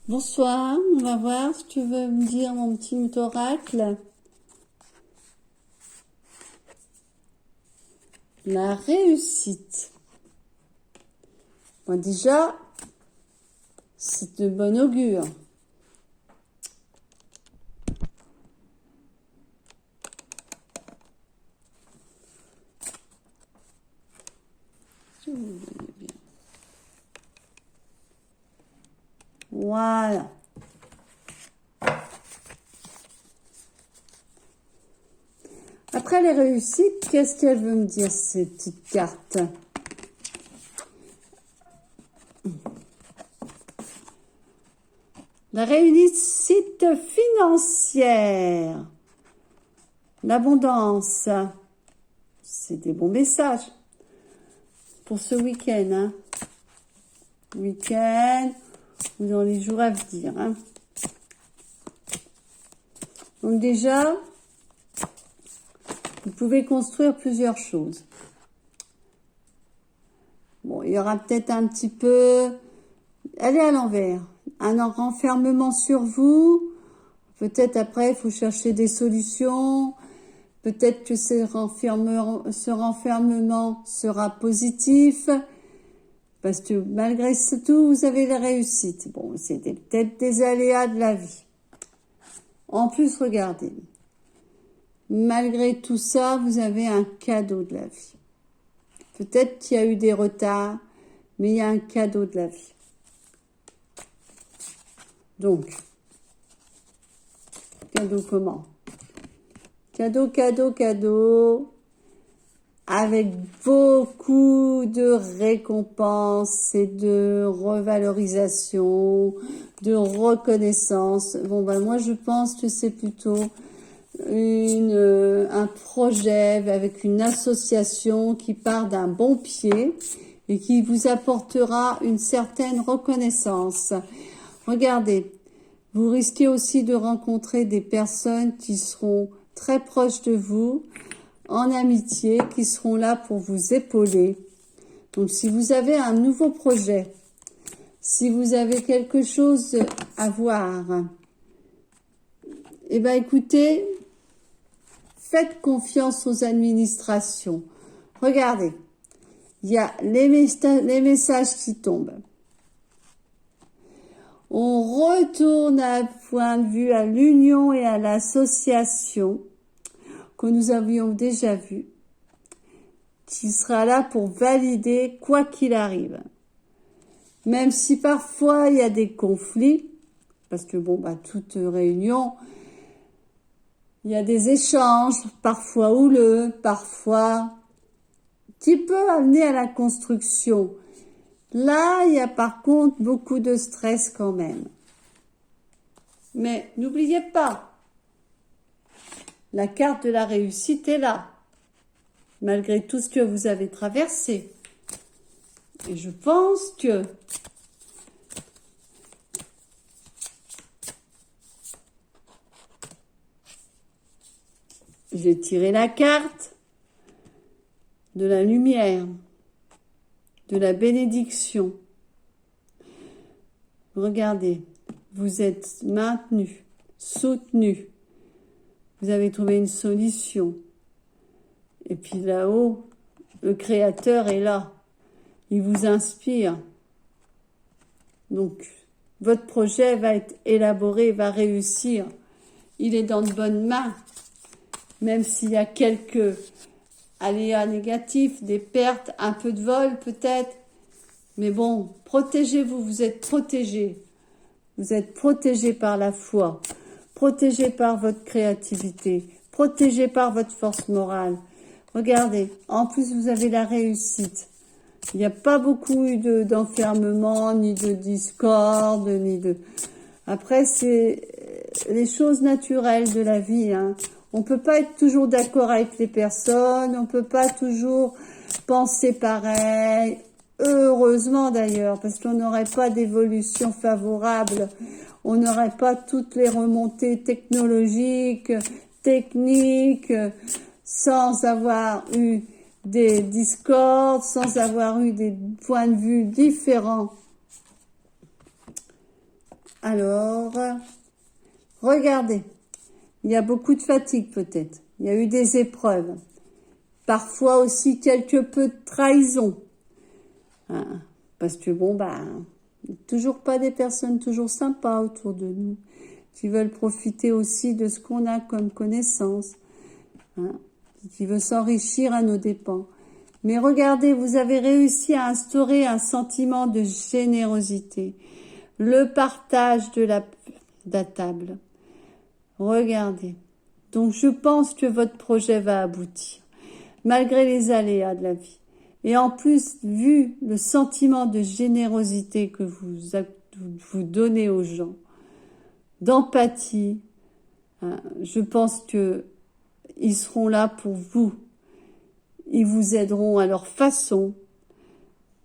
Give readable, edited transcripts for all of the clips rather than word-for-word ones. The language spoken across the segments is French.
Bonsoir, on va voir si tu veux me dire mon petit oracle. La réussite. Bon, déjà, c'est de bon augure. Voilà. Après les réussites, qu'est-ce qu'elle veut me dire, ces petites cartes? La réussite financière. L'abondance. C'est des bons messages. Pour ce week-end, hein. Week-end ou dans les jours à venir, hein. Donc déjà, vous pouvez construire plusieurs choses. Bon, il y aura peut-être un petit peu... Allez à l'envers. Un renfermement sur vous. Peut-être après, il faut chercher des solutions. Peut-être que ce renfermement sera positif. Parce que malgré tout, vous avez la réussite. Bon, c'était peut-être des aléas de la vie. En plus, regardez. Malgré tout ça, vous avez un cadeau de la vie. Peut-être qu'il y a eu des retards, mais il y a un cadeau de la vie. Donc, cadeau comment? Cadeau, cadeau, cadeau, avec beaucoup de récompenses et de revalorisation, de reconnaissance. Bon, ben moi, je pense que c'est plutôt un projet avec une association qui part d'un bon pied et qui vous apportera une certaine reconnaissance. Regardez, vous risquez aussi de rencontrer des personnes qui seront très proches de vous, en amitié, qui seront là pour vous épauler. Donc, si vous avez un nouveau projet, si vous avez quelque chose à voir, eh ben, écoutez, faites confiance aux administrations. Regardez, il y a les messages qui tombent. On retourne à point de vue à l'union et à l'association que nous avions déjà vu, qui sera là pour valider quoi qu'il arrive. Même si parfois il y a des conflits, parce que bon, bah, toute réunion, il y a des échanges, parfois houleux, parfois qui peut amener à la construction. Là, il y a par contre beaucoup de stress quand même. Mais n'oubliez pas, la carte de la réussite est là, malgré tout ce que vous avez traversé. Et je pense que j'ai tiré la carte de la lumière, de la bénédiction. Regardez, vous êtes maintenu, soutenu. Vous avez trouvé une solution. Et puis là-haut, le Créateur est là. Il vous inspire. Donc, votre projet va être élaboré, va réussir. Il est dans de bonnes mains. Même s'il y a quelques aléas négatifs, des pertes, un peu de vol peut-être. Mais bon, protégez-vous, vous êtes protégés. Vous êtes protégés par la foi, protégés par votre créativité, protégés par votre force morale. Regardez, en plus vous avez la réussite. Il n'y a pas beaucoup d'enfermement, ni de discorde, ni de... Après, c'est les choses naturelles de la vie, hein. On peut pas être toujours d'accord avec les personnes, on peut pas toujours penser pareil. Heureusement d'ailleurs, parce qu'on n'aurait pas d'évolution favorable, on n'aurait pas toutes les remontées technologiques, techniques, sans avoir eu des discordes, sans avoir eu des points de vue différents Alors, regardez. Il y a beaucoup de fatigue peut-être. Il y a eu des épreuves. Parfois aussi quelque peu de trahison. Hein, parce que bon, toujours pas des personnes toujours sympas autour de nous, qui veulent profiter aussi de ce qu'on a comme connaissance, hein, qui veut s'enrichir à nos dépens. Mais regardez, vous avez réussi à instaurer un sentiment de générosité, le partage de la table. Regardez. Donc je pense que votre projet va aboutir, malgré les aléas de la vie. Et en plus, vu le sentiment de générosité que vous donnez aux gens, d'empathie, hein, je pense que ils seront là pour vous. Ils vous aideront à leur façon,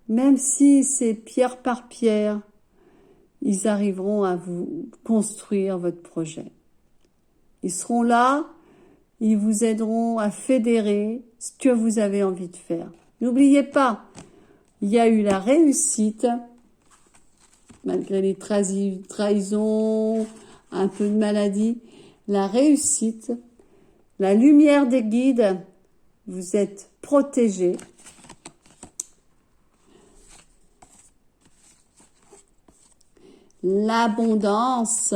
même si c'est pierre par pierre, ils arriveront à vous construire votre projet. Ils seront là, ils vous aideront à fédérer ce que vous avez envie de faire. N'oubliez pas, il y a eu la réussite, malgré les trahisons, un peu de maladie, la réussite, la lumière des guides, vous êtes protégés. L'abondance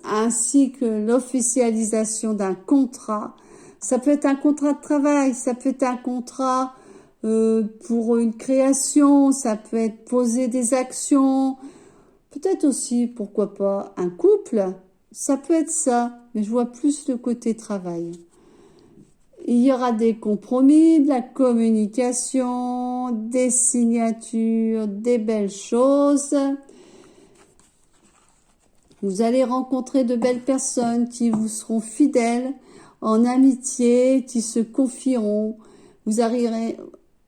ainsi que l'officialisation d'un contrat. Ça peut être un contrat de travail, ça peut être un contrat pour une création, ça peut être poser des actions, peut-être aussi, pourquoi pas, un couple, ça peut être ça, mais je vois plus le côté travail. Il y aura des compromis, de la communication, des signatures, des belles choses. Vous allez rencontrer de belles personnes qui vous seront fidèles en amitié, qui se confieront. Vous arriverez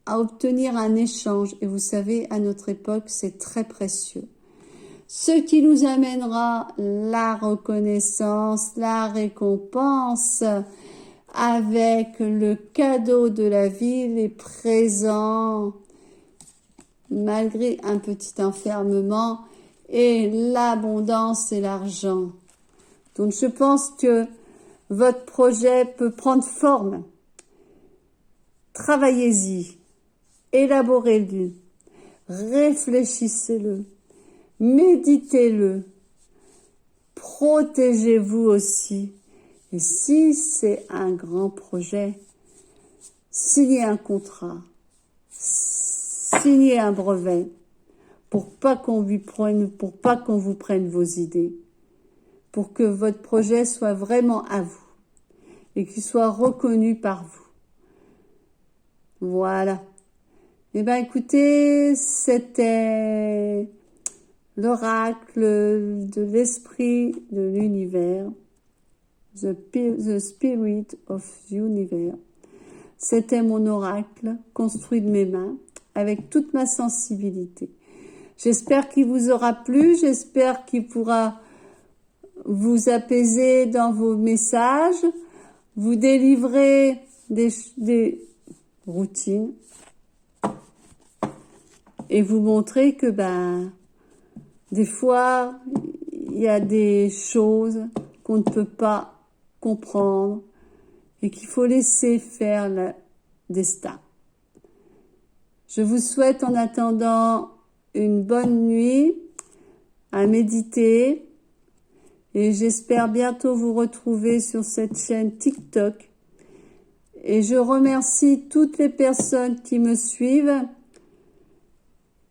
à obtenir un échange. Et vous savez, à notre époque, c'est très précieux. Ce qui nous amènera la reconnaissance, la récompense, avec le cadeau de la vie, les présents, malgré un petit enfermement, et l'abondance et l'argent. Donc je pense que votre projet peut prendre forme. Travaillez-y, élaborez-le, réfléchissez-le, méditez-le, protégez-vous aussi. Et si c'est un grand projet, signez un contrat, signez un brevet, pour pas qu'on vous prenne vos idées, pour que votre projet soit vraiment à vous et qu'il soit reconnu par vous. Voilà. Eh bien, écoutez, c'était l'oracle de l'esprit de l'univers, the Spirit of the Universe. C'était mon oracle, construit de mes mains, avec toute ma sensibilité. J'espère qu'il vous aura plu, j'espère qu'il pourra vous apaiser dans vos messages, vous délivrer des routines et vous montrer que des fois, il y a des choses qu'on ne peut pas comprendre et qu'il faut laisser faire le destin. Je vous souhaite en attendant une bonne nuit à méditer et j'espère bientôt vous retrouver sur cette chaîne TikTok. Et je remercie toutes les personnes qui me suivent,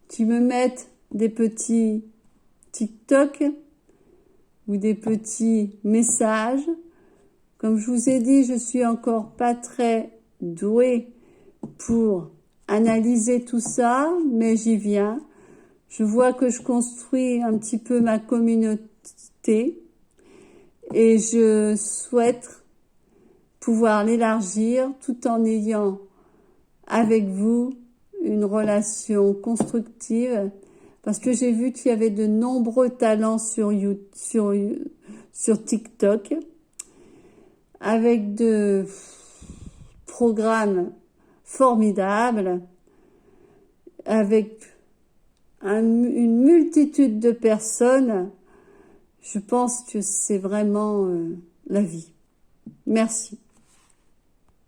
qui me mettent des petits TikTok ou des petits messages. Comme je vous ai dit, je suis encore pas très douée pour analyser tout ça, mais j'y viens. Je vois que je construis un petit peu ma communauté et je souhaite pouvoir l'élargir tout en ayant avec vous une relation constructive parce que j'ai vu qu'il y avait de nombreux talents sur TikTok avec de programmes formidables avec une multitude de personnes, je pense que c'est vraiment la vie. Merci.